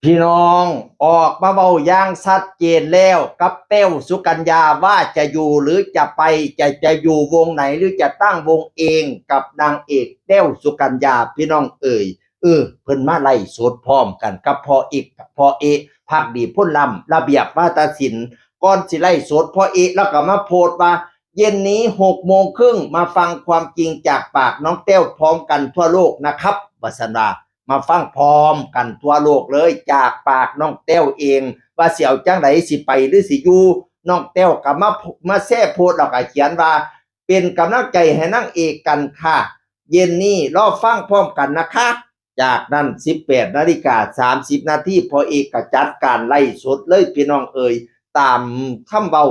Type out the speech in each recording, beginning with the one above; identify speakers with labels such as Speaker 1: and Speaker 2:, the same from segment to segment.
Speaker 1: พี่น้องออกมาเบาอย่างชัดเจนแล้วกับเต้วสุกัญญาว่าจะอยู่หรือจะไปจะอยู่วงไหนหรือจะตั้งวงเองกับนางเอกเต้วสุกัญญาพี่น้องเพิ่นมาไล่สดพร้อมกันกับพอเอกภาคดีพ้นลำระเบียบวาทศิลป์ก่อนสิไล่สดพอเอกแล้วก็มาโพสต์ว่าเย็นนี้6 โมงครึ่งมาฟังความจริงจากปากน้องเต้วพร้อมกันทั่วโลกนะครับวสันดามาฟังพร้อมกันทั่วโลกเลยจากปากน้องเต้วเองว่าเสี่ยวจังไหนสิไปหรือสิอยู่น้องเต้วก็มาแซ่โพสต์แล้วก็เขียนว่าเป็นกำลังใจให้นางเอกกันค่ะเย็นนี้รอฟังพร้อมกันนะคะจากนั้น18:30 น.พอเอกก็จัดการไล่สดเลยพี่น้องตามคำเว้า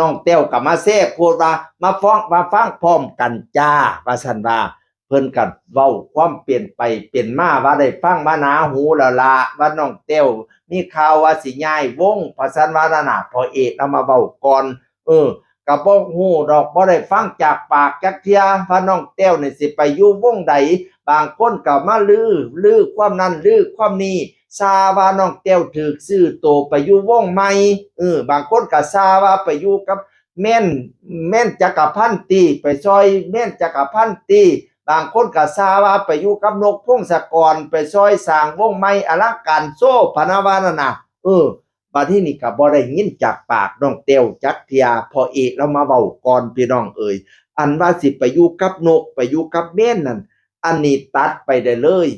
Speaker 1: น้องเต้วก็มาแซ่โพสต์ว่ามาฟังพร้อมกันจ้าว่าซั่นว่าเพิ่นก็เว้าความเปลี่ยนไปเปลี่ยนมาว่าได้ฟังมาหนาหูแล้วล่ะว่าน้องเต้วมีข่าวว่าสิย้ายวงว่าซั่นว่านั่นน่ะพอเอกเอามาเว้าก่อนก็บ่ฮู้ดอกบ่ได้ฟังจากปากจักเที่ยว่าน้องเต้วนี่สิไปอยู่วงใดบางคนก็มาลือความนั้นลือความนี้ซาว่าน้องเต้วถูกซื้อโตไปอยู่วงใหม่บางคนก็ซาว่าไปอยู่กับแม่นจักรพันธ์ติไปซอยแม่นจักรพันธ์ติบางคนก็ซาว่าไปอยู่กับนกพงศกรไปซอยสร้างวงใหม่อลังการโซ่พะนะว่านั่นน่ะบัดนี้นี่ก็บ่ได้ยินจากปากน้องเต้วจักเที่ยพอเอกแล้วมาเว้าก่อนพี่น้องอันว่าสิไปอยู่กับนกไปอยู่กับแม่นนั่นอันนี้ตัดไปได้เลย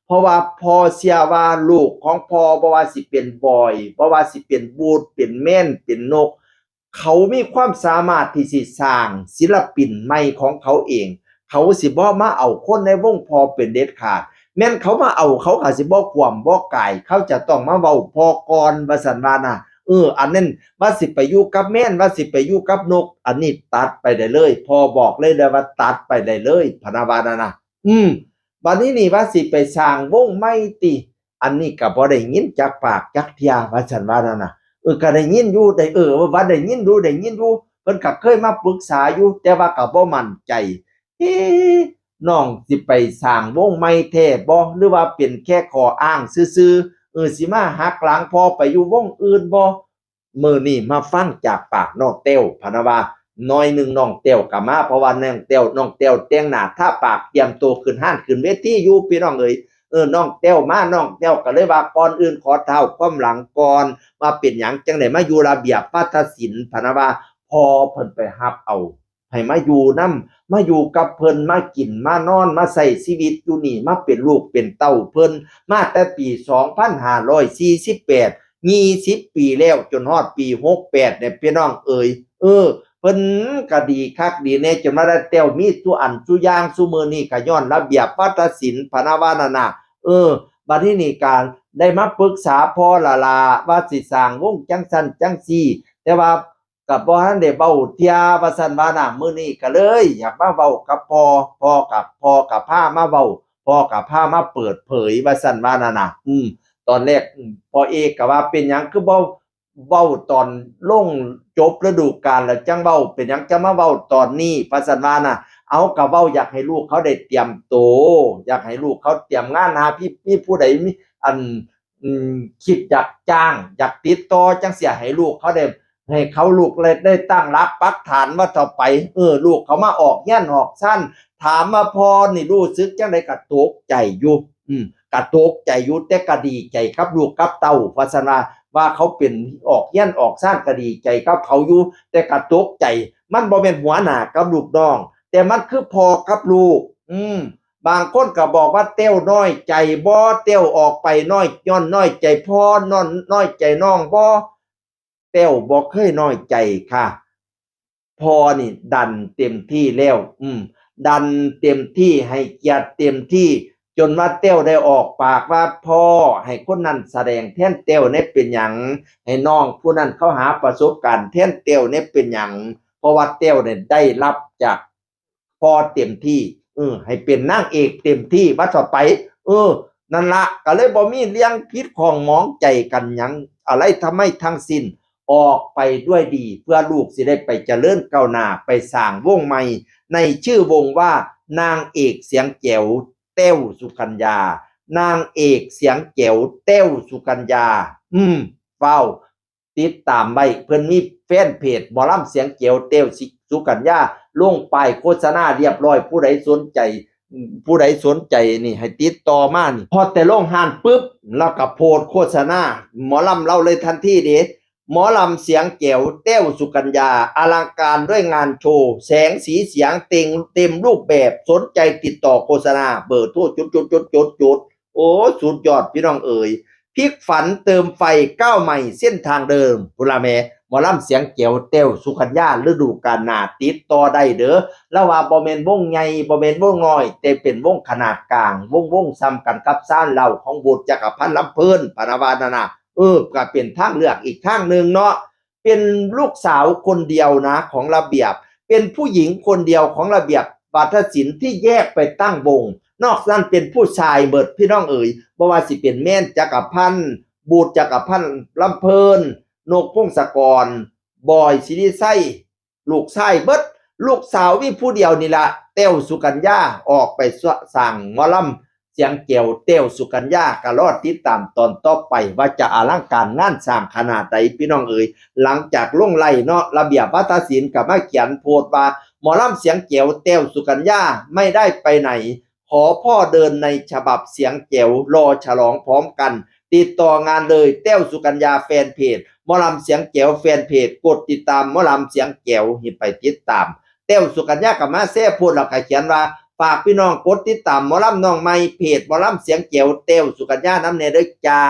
Speaker 1: เพราะว่าพ่อเชื่อว่าลูกของพ่อบ่ว่าสิเป็นบอยบ่ว่าสิเป็นบูดเป็นแม่นเป็นนกเขามีความสามารถที่สิสร้างศิลปินใหม่ของเขาเองเขาสิบ่มาเอาคนในวงพ่อเป็นเด็ดขาดแม่นเขามาเอาเขาก็สิบ่ความบ่กายเขาจะต้องมาเว้าพอก่อนว่าซั่นว่าน่ะอันนั้นว่าสิไปอยู่กับแม่นว่าสิไปอยู่กับนกอันนี้ตัดไปได้เลยพ่อบอกเลยเด้อว่าตัดไปได้เลยพะนะว่านั่นน่ะบัดนี้นี่ว่าสิไปสร้างวงใหม่ติอันนี้ก็บ่ได้ยินจากปากจักเที่ยว่าซั่นว่านั่นน่ะก็ได้ยินอยู่ได้ว่าได้ยินอยู่เพิ่นก็เคยมาปรึกษาอยู่แต่ว่าก็บ่มั่นใจเอ๊ะน้องสิไปสร้างวงใหม่แท้บ่หรือว่าเป็นแค่ข้ออ้างซื่อๆสิมาหักหลังพ่อไปอยู่วงอื่นบ่มื้อนี้มาฟังจากปากน้องเต้วพะนะว่าน้อยหนึ่งน้องเต้วก็มาเพราะว่าน้องเต้วแต่งหน้าทาปากเตรียมตัวขึ้นห้านขึ้นเวทีอยู่พี่น้องน้องเต้วมาน้องเต้วก็เลยว่าก่อนอื่นขอเท้าความหลังก่อนว่าเป็นหยังจังได๋มาอยู่ระเบียบวาทศิลป์พะนะว่าพอเพิ่นไปรับเอาให้มาอยู่นำมาอยู่กับเพิ่นมากินมานอนมาใช้ชีวิตอยู่นี่มาเป็นลูกเป็นเต้าเพิ่นมาแต่ปี2548 20 ปีแล้วจนฮอดปี68เนี่ยพี่น้องเพิ่นก็ดีคักดีแน่จนมาได้แต้วมีซุอันซุอย่างซุมื้อนี้ก็ย้อนระเบียบวาทศิลป์พะนะว่านั่นน่ะบัดนี้นี่ก็ได้มาปรึกษาพ่อล่ะว่าสิสร้างวงจังซั่นจังซี่แต่ว่าก็บ่ทันได้เว้าเที่ยว่าซั่นว่าน่ะมื้อนี้ก็เลยอยากมาเว้ากับพ่อก็พามาเว้าพ่อก็พามาเปิดเผยว่าซั่นว่านั่นน่ะตอนแรกพ่อเอกก็ว่าเป็นหยังคือบ่เว้าตอนลงจบฤดูกาลแล้วจังเว้าเป็นหยังจะมาเว้าตอนนี้ว่าซั่นว่าน่ะเอาก็เว้าอยากให้ลูกเขาได้เตรียมโตอยากให้ลูกเขาเตรียมงานหามีผู้ใดมีอันคิดอยากจ้างอยากติดต่อจังซี้ให้ลูกเขาได้ให้เขาลูกได้ตั้งหลักปักฐานว่าต่อไปลูกเขามาออกเฮียนออกซั่นถามว่าพ่อนี่รู้สึกจังได๋ก็ตกใจอยู่ก็ตกใจอยู่แต่ก็ดีใจกับลูกกับเต้าว่าซั่นว่าเขาเป็นออกเฮียนออกซ่านก็ดีใจกับเขาอยู่แต่ก็ตกใจมันบ่แม่นหัวหน้ากับลูกน้องแต่มันคือพ่อกับลูกบางคนก็บอกว่าเต้วน้อยใจบ่เต้วออกไปน้อยย้อนน้อยใจพ่น้อยใจน้องบ่เต้วบ่เคยน้อยใจค่ะพ่อนี่ดันเต็มที่แล้วดันเต็มที่ให้เกียรติเต็มที่จนว่าเต้วได้ออกปากว่าพ่อให้คนนั้นแสดงแทนเต้วเนี่ยเป็นหยังให้น้องผู้นั้นเขาหาประสบการณ์แทนเต้วเนี่ยเป็นหยังเพราะว่าเต้วเนี่ยได้รับจากพ่อเต็มที่ให้เป็นนางเอกเต็มที่ว่าต่อไปนั่นละก็เลยบ่มีเรื่องผิดของหมองใจกันหยังอะไรทำไมทั้งสิ้นออกไปด้วยดีเพื่อลูกสิได้ไปเจริญก้าวหน้าไปสร้างวงใหม่ในชื่อวงว่านางเอกเสียงแจ๋วเต้วสุกัญญา นางเอกเสียงแจ๋วแต้วสุกัญญาเฝ้าติดตามไว้เพิ่นมีแฟนเพจหมอลำเสียงแจ๋วแต้วสุกัญญาลงป้ายโฆษณาเรียบร้อยผู้ใดสนใจนี่ให้ติดต่อมานี่พอแต่ลงหานปุ๊บแล้วก็โพสต์โฆษณาหมอลำเล่าเลยทันทีเด้หมอลำเสียงแจ๋วแต้วสุกัญญาอลังการด้วยงานโชว์แสงสีเสียงเต็มรูปแบบสนใจติดต่อโฆษณาเบอร์โทรจุดโอ้สุดยอดพี่น้องเอ๋ยพลิกฝันเติมไฟก้าวใหม่เส้นทางเดิมพุลาแม่หมอลำเสียงแจ๋วแต้วสุกัญญาฤดูกาลหน้าติดต่อได้เด้อแล้วว่าบ่แม่นวงใหญ่บ่แม่นวงน้อยแต่เป็นวงขนาดกลางวงซ้ำกันกับซ่านเหล่าของบุตรจักรพันธ์ลำเพิ่นปานาวานาก็เป็นทางเลือกอีกทางหนึ่งเนาะเป็นลูกสาวคนเดียวนะของระเบียบเป็นผู้หญิงคนเดียวของระเบียบวาทศิลป์ที่แยกไปตั้งวงนอกนั้นเป็นผู้ชายเบิดพี่น้องเอ๋ยบ่ว่าสิเป็นแม่นจักรพันธ์บูตรจักรพันธ์ลำเพิ่นนกพงศกรบอยศิริไส้ลูกชายเบิดลูกสาวมีผู้เดียวนี่ละแต้วสุกัญญาออกไปสั่งหมอลำเสียงแจ๋วแต้วสุกัญญาก็รอติดตามตอนต่อไปว่าจะอลังการงานสร้างขนาดใดพี่น้องเอ๋ยหลังจากลงไล่เนาะระเบียบวาทศิลป์ก็มาเขียนโพสต์ว่าหมอลำเสียงแจ๋วแต้วสุกัญญาไม่ได้ไปไหนขอพ่อเดินในฉบับเสียงแจ๋วรอฉลองพร้อมกันติดต่องานเลยแต้วสุกัญญาแฟนเพจหมอลำเสียงแจ๋วแฟนเพจกดติดตามหมอลำเสียงแจ๋วให้ไปติดตามแต้วสุกัญญากับมาแซ่พูดแล้วก็เขียนว่าฝากพี่น้องกดติดตามหมอลำน้องใหม่เพจหมอลำเสียงแจ๋วแต้วสุกัญญาน้ำเนเด้อจ้า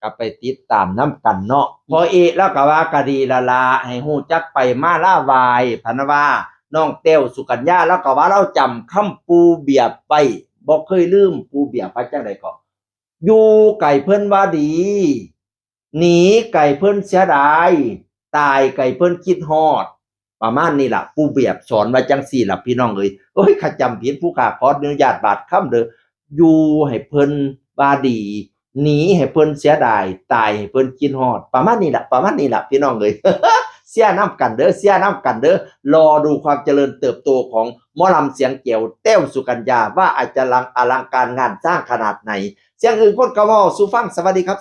Speaker 1: ก็ไปติดตามน้ำกันเนาะพอแล้วก็ว่ากะดีละให้ฮู้จักไปมาล่าวายพะนะว่าน้องแต้วสุกัญญาแล้วก็ว่าเราจำคำปูเบียบไปบ่เคยลืมปูเบียบไปจังได๋ก็อยู่ไก่เพิ่นว่าดีหนีไก่เพิ่นเสียดายตายไก่เพิ่นคิดฮอดประมาณนี้ล่ะปูเบียบสอนว่าจังซี่ล่ะพี่น้องเอ้ยข้าจำผิดผู้ข้าขออนุญาตบาดคำเด้ออยู่ให้เพิ่นว่าดีหนีให้เพิ่นเสียดายตายให้เพิ่นคิดฮอดประมาณนี้ล่ะพี่น้องเอ้ย เสียน้ำกันเด้อรอดูความเจริญเติบโตของหมอลำเสียงแจ๋วแต้วสุกัญญาว่าอาจจะอลังการงานสร้างขนาดไหนเสียงอื่นคนก็เว้าสู่ฟังสวัสดีครับ